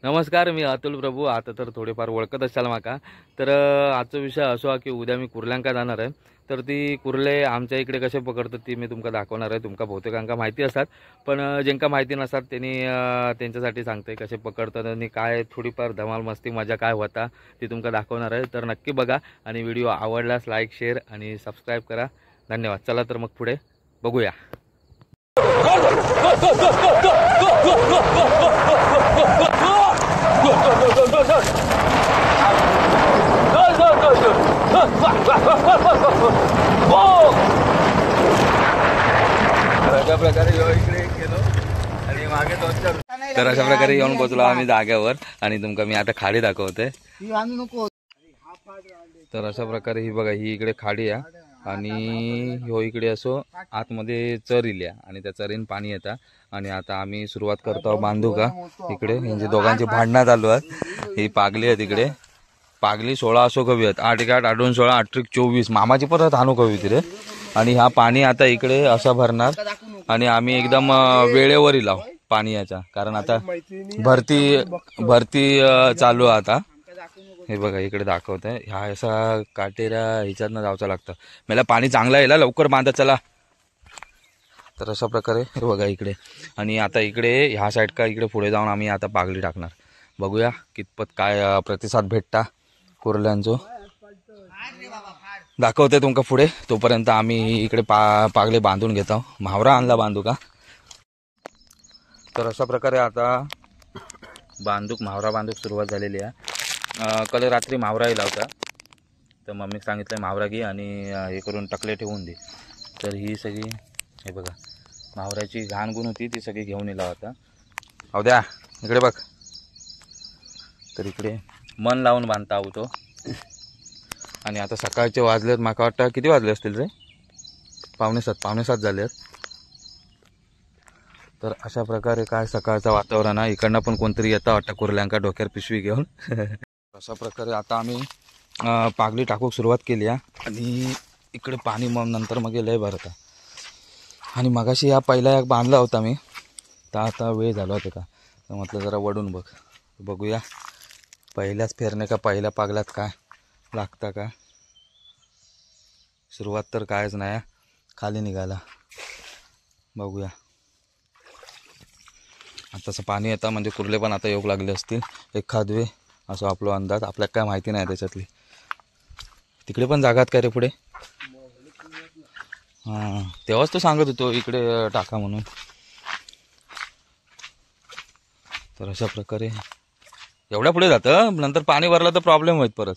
नमस्कार, मी अतुल प्रभू. आता तर थोडेफार ओळखत असाल माका. तर आजचा विषय असो हा की उद्या मी कुर्ल्यांका जाणार आहे. तर ती कुर्ले आमच्या इकडे कसे पकडतात ती मी तुमका दाखवणार आहे. तुमका बहुतेकांका माहिती असतात, पण ज्यांका माहिती नसतात त्यांनी त्यांच्यासाठी सांगते कसे पकडतात आणि काय थोडीफार धमाल मस्ती मजा काय होता ती तुमका दाखवणार आहे. तर नक्की बघा आणि व्हिडिओ आवडल्यास लाईक शेअर आणि सबस्क्राईब करा. धन्यवाद. चला तर मग पुढे बघूया. अशा प्रकारे इकडे गेलो आणि मागे तर अशा प्रकारे येऊन पोहोचलो आम्ही जाग्यावर आणि तुमका मी आता खाडी दाखवते. तर अशा प्रकारे ही बघा, ही इकडे खाडी आहे आणि ह्यो इकडे असो आतमध्ये चर इल्या आणि त्या चरीन पाणी येतं. आणि आता आम्ही सुरुवात करतो बांधू का इकडे. म्हणजे दोघांची भांडणं चालू आहेत. ही पागली आहे तिकडे, पागली 16 असो कवी आहेत, 8 1 8 2 16 8 24 मामाची परत आणू कवी तिथे. आणि हा पाणी आता इकडे असा भरणार आणि आम्ही एकदम वेळेवर लाव पाणी याचा, कारण आता भरती चालू आहे आता. हे बघा इकडे दाखवत आहे, ह्या असा काटेऱ्या ह्याच्यातनं जावचं लागतं. मला पाणी चांगला येईल, लवकर बांधा चला. तर अशा प्रकारे हे बघा इकडे. आणि आता इकडे ह्या साईड का इकडे पुढे जाऊन आम्ही आता पागली टाकणार. बघूया कितपत काय प्रतिसाद भेटता कुर्ल्यांचो. दाखवते तुमका पुढे. तोपर्यंत आम्ही इकडे पागले बांधून घेतो. म्हावरा आणला बांधू का. तर अशा प्रकारे आता म्हावरा बांधूक सुरुवात झालेली आहे. कल रात्री म्हावराही लावता, तर मम्मी सांगितलं म्हावरा घे आणि हे करून टकले ठेवून दे. तर ही सगळी हे बघा म्हावऱ्याची घाण गुण होती ती सगळी घेऊन येला होता. अहो द्या इकडे बघ. तर इकडे मन लावून बांधता आहो तो. आणि आता सकाळचे वाजलेत, माका वाटतं किती वाजले असतील रे, 6:45 झालेत. तर अशा प्रकारे काय सकाळचं वातावरण आहे. इकडनं पण कोणतरी येता वाटतं कुर्ल्यांका डोक्यावर पिशवी घेऊन. अशा प्रकारे आता आम्ही पागली टाकूक सुरुवात केली आहे. आणि इकडे पाणी मग नंतर मग लय भरता. आणि मगाशी या पहिला एक बांधला होता मी, तर आता वेळ झाला होता का, तर म्हटलं जरा वडून बघूया पहिल्याच फेरणे का पहिल्या पागल्यात काय लागता का. सुरुवात तर कायच नाही, खाली निघाला. बघूया आताचं पाणी येतं म्हणजे कुर्ले पण आता येऊ लागले असतील एखादवे, असं आपला अंदाज. आपल्याला काय माहिती नाही त्याच्यातली. तिकडे पण जागात काय रे पुढे. हां तेव्हाच तो सांगत होतो इकडे टाका म्हणून. तर अशा प्रकारे एवढ्या पुढे जातं, नंतर पाणी भरलं तर प्रॉब्लेम होईल परत.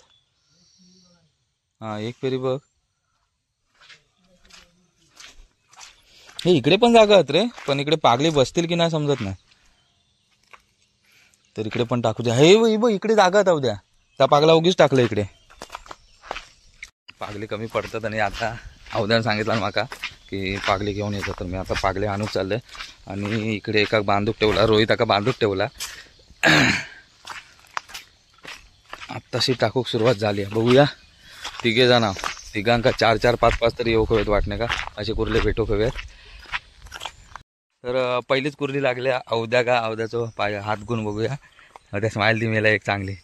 हां एक फेरी बघ. हे इकडे पण जागा आहेत रे, पण इकडे पागली बसतील की नाही समजत नाही. तर इकडे पण टाकू द्या. हे बघ इकडे जागा आहेत उद्या, त्या पागला उगीच टाकलं इकडे. पागली कमी पडतात आणि आता अवधान सांगितलं माका की पागली घेऊन येतो. तर मी आता पागली आणून चालले आणि इकडे एका बांधूक ठेवला, रोहित एका बांधूक ठेवला. आत्ताशी टाकूक सुरुवात झाली आहे. बघूया तिघे जण, तिघांका 4 4 5 5 तरी येऊ हवेत वाटणे का, असे कुर्ले भेटू हवेत. तर पहिलीच कुर्ली लागली अवध्या का, अवध्याचं पाय हात गुण बघूया. अवध्या स्माईल ती मेला एक चांगली.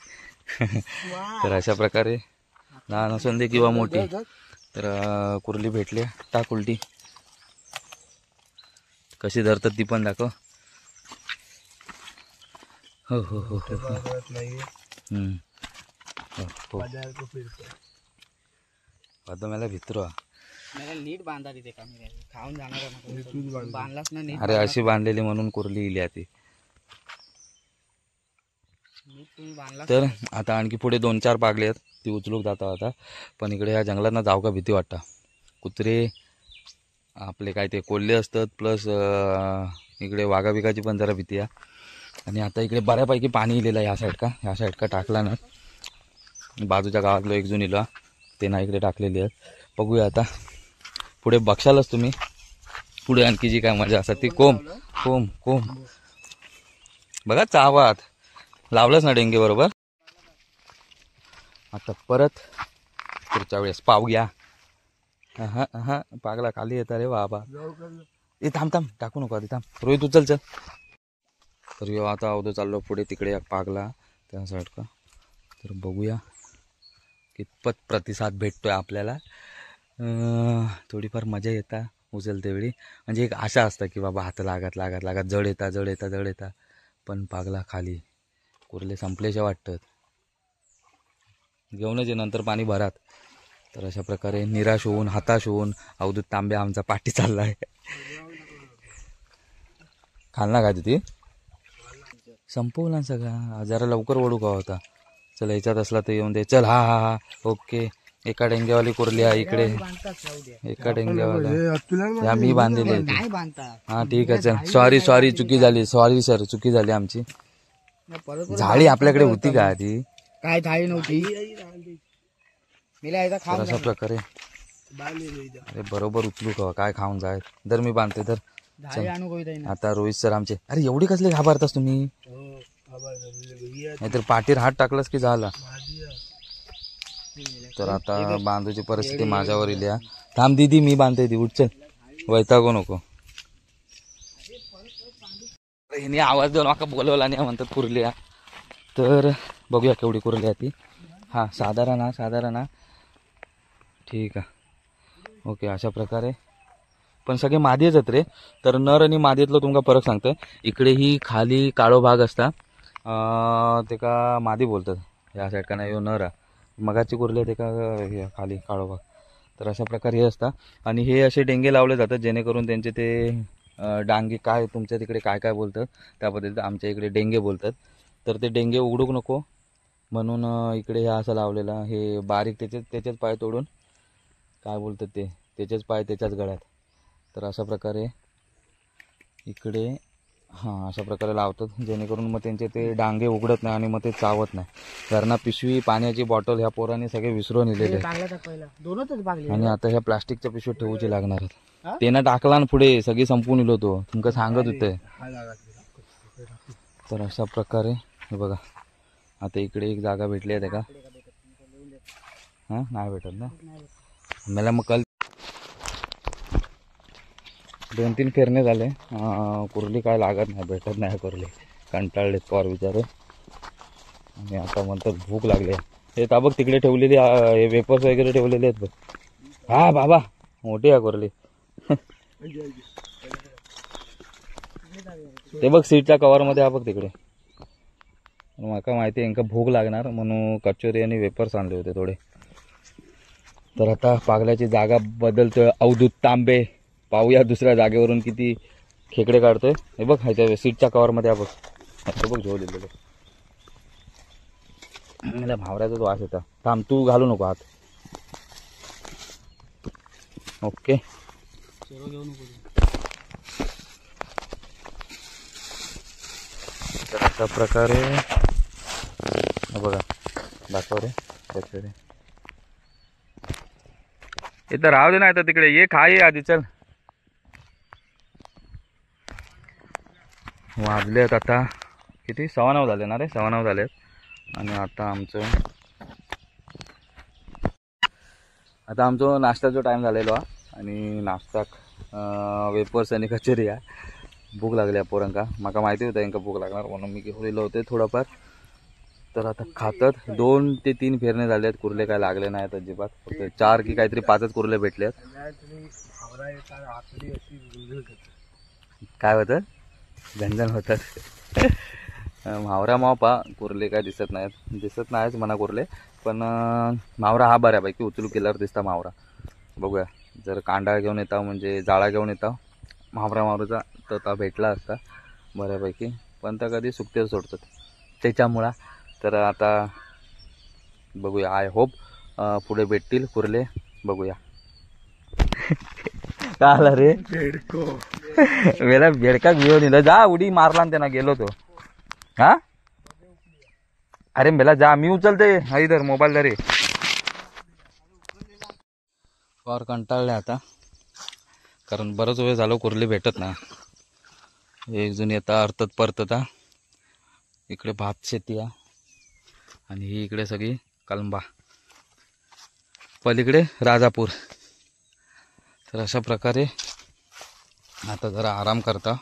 तर अशा प्रकारे लहान असून दे किंवा मोठी, तर कुर्ली भेटली. टाक उलटी कशी धरतात ती पण दाखव. हो हो हो हो आता मला भित्र नीट बांधा तिथे खाऊन जाणार बांधलाच ना नीट. अरे अशी बांधलेली म्हणून कुर्ली इली ती. तर आता आणखी पुढे 2 4 पागले आहेत, ती उचलूक जाता आता. पण इकडे ह्या जंगलांना जाऊ का भीती वाटतं. कुत्रे आपले काय ते कोल्हे असतात, प्लस इकडे वाघा बिगाची पण जरा भीती आहे. आणि आता इकडे बऱ्यापैकी पाणी इलेलं आहे ह्या साईड का टाकला ना. बाजूच्या गावातलं एक जून इला ते ना इकडे टाकलेली आहेत. बघूया आता पुढे बघशालच तुम्ही. पुढे आणखी जी काय मजा असतात ती कोंब बघा चावात लावलंच ना डेंगे बरोबर. आता परत पुढच्या वेळेस पाव घ्या. हा पागला खाली येता रे बाबा. ए थांब टाकू नको आधी थांब. रोहित उचल चल. तर ह्यो आता अवधो चाललो पुढे तिकडे एक पागला त्या साईड का. तर बघूया कितपत प्रतिसाद भेटतोय आपल्याला. थोडीफार मजा येता उचल तेवढी, म्हणजे एक आशा असतं की बाबा हात लागत लागत लागत जड येता. पण पागला खाली कुर्ले संपलेशा वाटतात, घेऊनच ये नंतर पाणी भरात. तर अशा प्रकारे निराश होऊन हताश होऊन अवधूत तांबे आमचा पाठी चाललाय. खालना काय ती संपवला सगळा, जरा लवकर ओढू का होता. चल याच्यात असला तर येऊन दे. चल हा ओके. एका डेंग्यावाली कुर्ली आहे इकडे, एका डेंग्यावाला या मी बांधलेली आहे. हा ठीक आहे चल. सॉरी चुकी झाली. सॉरी सर, चुकी झाली आमची. झाडी आपल्याकडे होती का आधी? काय झाली नव्हती. तर अशा प्रकारे अरे बरोबर उचलू का काय खाऊन जाय. तर मी बांधते तर. आता रोहित सर आमचे, अरे एवढी कसले घाबरतास तुम्ही? नाहीतर पाठीर हात टाकलास की झाला. तर आता बांधूची परिस्थिती माझ्यावर इली. थांब दीदी मी बांधते ती, उठ चल, वैतागो नको. हिने आवाज देऊन माका बोलवला नाही म्हणतात कुर्ली. तर बघूया केवढी कुर्ली आहे ती. हा साधारण ठीक आहे ओके. अशा प्रकारे पण सगळे मादीच आहेत रे. तर नर आणि मादीतलं तुमका फरक सांगतोय. इकडे ही खाली काळो भाग असता, ते का मादी बोलतात. या साईड का नाही नर मगाची कुर्ली ते का खाली काळो भाग. तर अशा प्रकारे हे असता. आणि हे असे डेंगे लावले जातात जेणेकरून त्यांचे ते डांगे काय तुमच्या तिकडे काय काय बोलतात त्या पद्धतीत आमच्या इकडे डेंगे बोलतात. तर ते डेंगे उघडूक नको म्हणून इकडे हे असं लावलेलं. हे बारीक त्याचेच पाय तोडून काय बोलतात ते, त्याचेच पाय त्याच्याच गळ्यात. तर अशा प्रकारे इकडे अशा प्रकारे लावतात जेणेकरून मग त्यांचे ते डांगे उघडत नाही आणि मग ते चावत नाही. घरना पिशवी पाण्याची बॉटल ह्या पोरांनी सगळे विसरून नेलेले. आणि आता ह्या प्लास्टिकच्या पिशवीत ठेवूची लागणार आहेत. ते ना टाकला ना पुढे सगळी संपून इलो तो तुमका सांगत होते. तर अशा प्रकारे हे बघा आता इकडे एक जागा भेटली आहे का. नाही भेटत ना मला. मग कल 2-3 फेरणे झाले. कुर्ली काय लागत नाही, भेटत नाही कुर्ली. कंटाळलेत पॉर विचारे. आणि आता म्हणतात भूक लागली. हे बघ तिकडे ठेवलेली हे वेपर्स वगैरे ठेवलेले आहेत बघ. हा बाबा मोठी आहे कुर्ली. ते बघ सीटच्या कव्हरमध्ये बघ तिकडे. माका माहिती आहे यांका भूक लागणार म्हणून कचोरी आणि वेपर्स आणले होते थोडे. तर आता पागल्याची जागा बदलतोय अवधूत तांबे. पाहूया दुसऱ्या जागेवरून किती खेकडे काढतोय. हे बघ ह्याच्या सीटच्या कव्हरमध्ये बघ. हे बघ झोल दिलेलं. मला भावऱ्याचाच वास येता. थांब तू घालू नको हात. ओके तर अशा प्रकारे बघा दाखव रे कचोरी. इथं राहू दे नाही तर तिकडे ये खाई आधी चल. वाजलेत आता किती 9:15 झाले ना रे. 9:15 झालेत. आणि आता आमचं नाश्त्याचा टाइम झालेलो आणि नाश्ता वेपर्स आणि कचोरी आहे. भूक लागली आहे पोरांका. माका माहिती होतं यांका भूक लागणार म्हणून मी घेऊन होते थोडंफार. तर आता खातात. 2 ते 3 फेरणे झाले आहेत. कुर्ले काय लागले नाहीत अजिबात. फक्त 4 की काहीतरी 5च कुर्ले भेटले आहेत. काय होतं झंझण होतात. मावरा मावपा कुर्ले काय दिसत नाहीच म्हणा कुर्ले. पण मावरा हा बऱ्यापैकी उचलू केल्यावर दिसता मावरा. बघूया जर कांडा घेऊन येता म्हणजे जाळा घेऊन येता मावराचा तर भेटला असता बऱ्यापैकी. पण त्या कधी सुकते सोडतात त्याच्यामुळं. तर आता बघूया. आय होप पुढे भेटतील कुर्ले. बघूया. का आला रे बेडको. मेला बेडका घेऊन येलं. जा उडी मारला त्यांना गेलो तो. हा अरे मेला जा मी उचलते. हा इधर मोबाईल धरे. फार कंटाळले आता कारण बरंच वेळ झालं कुर्ली भेटत ना. एक जण येता अर्थत परतता. इकडे भात शेती आहे आणि ही इकडे सगळी कलंबा. पलीकडे राजापूर. तर अशा प्रकारे आता जरा आराम करता.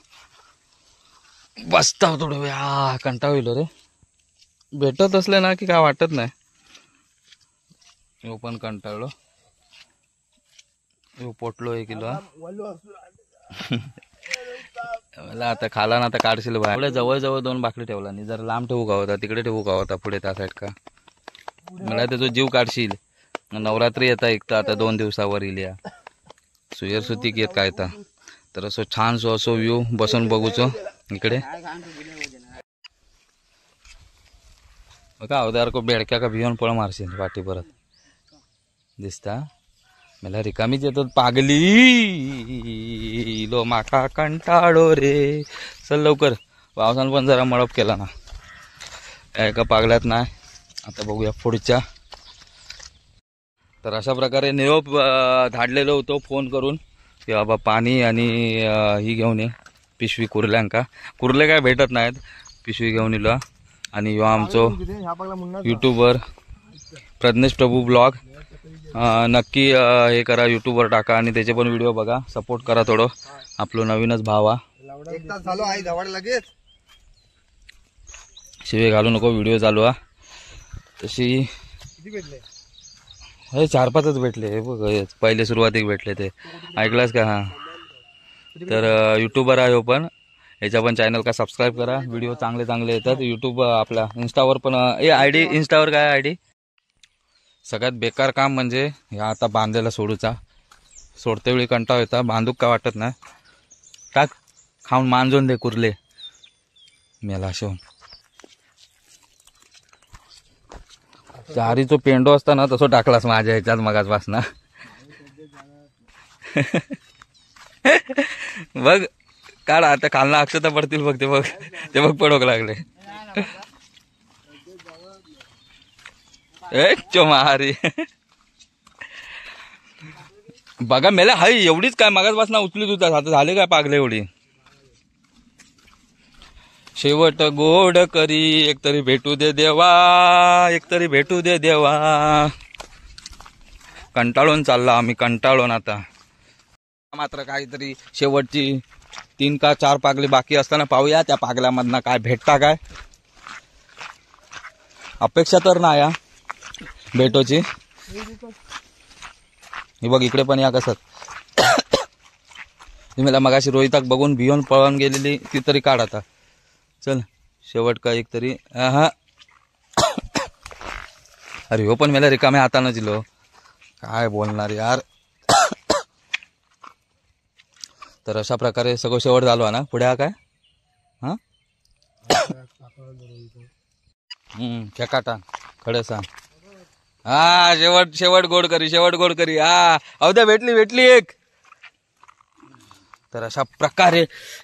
बसता थोडं वेळ कंटाळ होईल रे. भेटत असले ना की काय वाटत नाही. यो पण कंटाळलो. यो पोटलो 1 किलो. मला आता खाला ना आता काढशील बाहेर. एवढ्या जवळ जवळ 2 बाकडी ठेवला नाही. जरा लांब ठेवू का होता, तिकडे ठेवू का होता, पुढे त्या साईड का. मला त्याचा जीव काढशील. नवरात्री येता एक तर आता 2 दिवसावर येईल या सुयर सुतीक येत काय तर असं छान असो व्ह्यू बसून बघूचो इकडे. का उदार को बेडक्या का भिवून पळ मारशील पाठी परत दिसता. मला रिकामीच येतात पागली लो माका कंटाळो रे. चल लवकर. पावसान पण जरा मळप केला ना एका पागल्यात नाही. आता बघूया पुढच्या. तर अशा प्रकारे निरोप धाडलेलो होतो फोन करून की बाबा पाणी आणि ही घेऊन ये पिशवी कुर्ल्यांका. कुर्ले काय भेटत नाहीत. पिशवी घेऊन येलो. आणि ह्यो आमचो यूट्यूबर प्रज्ञेश प्रभू ब्लॉग. नक्की हे करा, यूट्यूबवर टाका आणि त्याचे पण व्हिडिओ बघा. सपोर्ट करा थोडं. आपलं नवीनच भाव हा. शिवे घालू नको, व्हिडिओ चालू हा. तशी हे 4-5च भेटले. हे बघ पहिले सुरुवातीक भेटले ते ऐकलास का. हा तर यूट्यूबर आहे हो पण याच्या पण चॅनल का सबस्क्राईब करा. व्हिडिओ चांगले चांगले येतात. यूट्यूब आपला इंस्टावर पण आयडी इंस्टावर काय आयडी. सगळ्यात बेकार काम म्हणजे ह्या आता बांधायला सोडूचा. सोडते वेळी कंटाळ येता. बांधूक का वाटत नाही. टाक खाऊन मांजून दे कुर्ले मेला शिवून. चारीचो पेंडो असता ना तसं टाकलास माझ्या ह्याच्यात मगाचपासना. बघ काढ आता खालना अक्षता पडतील बघ. ते बघ पडोक लागले. मारी बघा मेला हाय एवढीच काय मगाचपासना उचलीत होता. आता झाले काय पागले एवढी. शेवट गोड करी एकतरी भेटू दे देवा, एकतरी भेटू दे देवा. कंटाळून चालला आम्ही, कंटाळून. आता मात्र काहीतरी शेवटची 3 का 4 पागली बाकी असताना पाहूया त्या पागल्यामधनं काय भेटता काय. अपेक्षा तर नाही या भेटोची. ही बघ इकडे पण या कसं. मला मगाशी रोहिताक बघून भिवून पळून गेलेली ती तरी काढ आता. चल शेवट का एक तरी. हा अरे हो पण मला रिकाम्या हातानं दिलो. काय बोलणार यार. तर अशा प्रकारे सगळं शेवट झालो ना. पुढे हा काय हा खेकाटा खडे सांग. हा शेवट गोड करी, शेवट गोड करी. हा अवद्या भेटली एक. तर अशा प्रकारे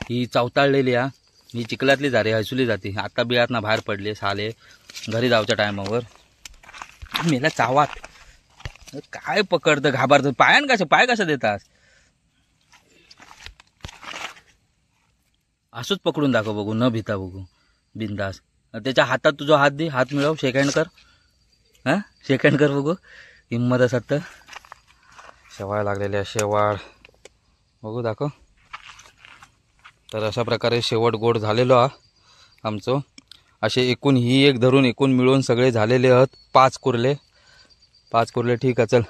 ही चवताळलेली हा. ही चिखलातली झाली हसुली जाते. आता बियात ना बाहेर पडले साले घरी जाऊच्या टायमावर. मेला चावात काय पकडतं घाबरतं. पाय कसं देतात. असंच पकडून दाखव बघू न भीता बघू बिंदास. त्याच्या हातात तुझा हात दे. हात मिळव. शेकँड कर. हा शेकँड कर बघू हिंमत असत. शेवाळ लागलेल्या शेवाळ बघू दाखव. तर अशा प्रकारे शेवट गोड झालेलो हा आमचं. असे एकूण ही एक धरून एकूण मिळून सगळे झालेले आहेत 5 कुर्ले. 5 कुर्ले ठीक आहे. चल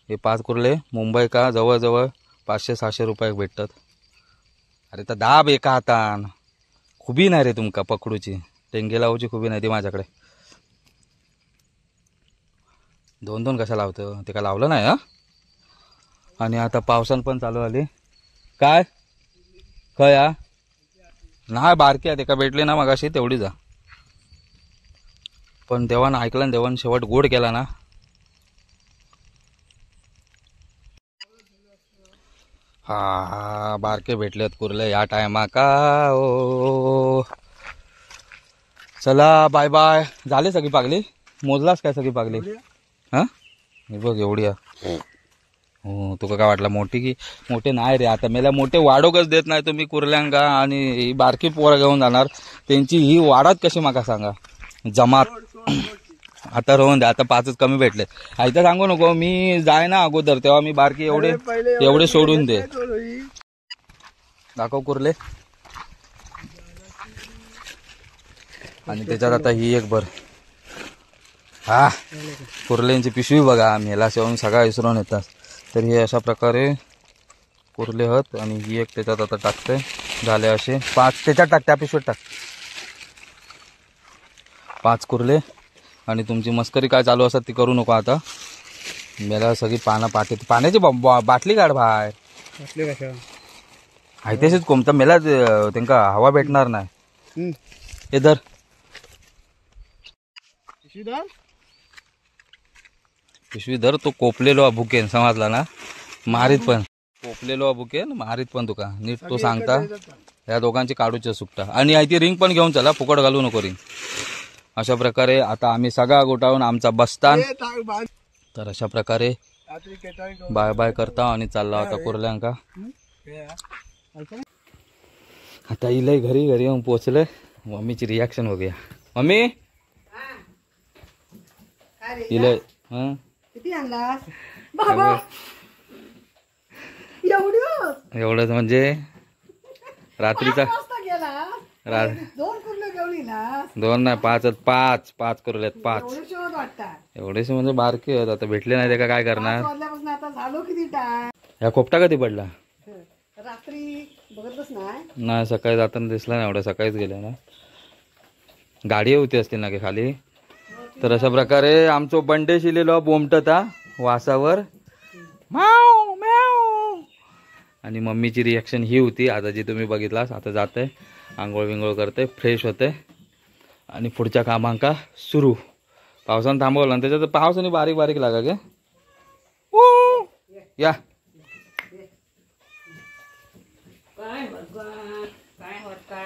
हे 5 कुर्ले मुंबई का जवळजवळ 500-600 रुपये भेटतात. अरे तर दाब एका हातान. खुबी नाही रे तुमका पकडूची. टेंगे लावूची खुबी नाही ती माझ्याकडे. 2-2 कशा लावतं ते का लावलं नाही हा. आणि आता पावसान पण चालू आली. काय खया नाही बारकी आहे. ते का भेटले ना मगाशी तेवढी जा. पण देवानं ऐकलं ना. देवानं शेवट गोड केला ना. हा बारके भेटलेत कुर्ले या टायमा का. ओ चला बाय बाय. झाले सगळी पागली. मोजलास काय सगळी पागली. हा हे बघ एवढी. हो तुका काय वाटलं मोठी की. मोठे नाही रे. आता मेला मोठे वाढोकच देत नाही तुम्ही कुर्ल्यांका. आणि ही बारकी पोरं घेऊन जाणार त्यांची ही वाढत कशी माका सांगा. जमात आता राहून द्या. आता 5च कमी भेटले. आयता सांगू नको मी जाय ना अगोदर तेव्हा मी बारकी एवढे सोडून दे. दाखव कुर्ले आणि त्याच्यात आता ही एक भर. हा कुर्ल्यांची पिशवी बघा, मेला शेवून सगळा विसरून येतात. तर हे अशा प्रकारे कुर्ले आहेत आणि ही एक त्याच्यात आता टाकते. झाले असे 5 त्याच्यात टाक, त्या पिशवीत टाक. 5 कुर्ले. आणि तुमची मस्करी काय चालू असतात ती करू नको आता. मेला सगळी पाण्याची बाटली काढ बाहेर. आहे तशीच कोणता मेला त्यांका हवा भेटणार नाही. हे धर पिशवी धर. तो कोपलेलो भुकेन समजला ना, मारीत पण कोपलेलो भुकेन मारीत पण तुका नीट तो सांगता. या दोघांची काढूचे सुकटा. आणि आई ती रिंग पण घेऊन चला, फुकट घालू नको रिंग. अशा प्रकारे आता आम्ही सगळा गोटावून आमचा बसतान. तर अशा प्रकारे बाय बाय करता आणि चालला होता कुर्ल्यांका. आता इलय घरी येऊन पोचले. मम्मीची रिॲक्शन बघूया. मम्मी इलय किती आणलास बाबा? एवढंच म्हणजे रात्रीचा 5 वाजता गेला. 2 कुर्ले घेऊन येलास. 2 नाही 5 करूल्यात 5. एवढे शोध वाटतात. एवढेच म्हणजे बारके आहेत. आता भेटले नाही ते का काय करणार. 5 वाजल्यापासून आता झालो किती टाइम. ह्या खोपटा कधी पडला? रात्री बघतच नाही. नाही सकाळी जाताना दिसला नाही. एवढ्या सकाळीच गेल्या ना. गाडी होती असतील ना की खाली. तर अशा प्रकारे आमचो बंडे शिलेलो बोमटता वासावर म्याव म्याव. आणि मम्मीची रिॲक्शन ही होती आता जी तुम्ही बघितलास. आता जाते आंघोळ विंघोळ करते, फ्रेश होते आणि पुढच्या कामांका सुरू. पावसानं थांबवलं आणि त्याच्यात पावसाने बारीक बारीक लागा गे. या काय भगवान काय होता.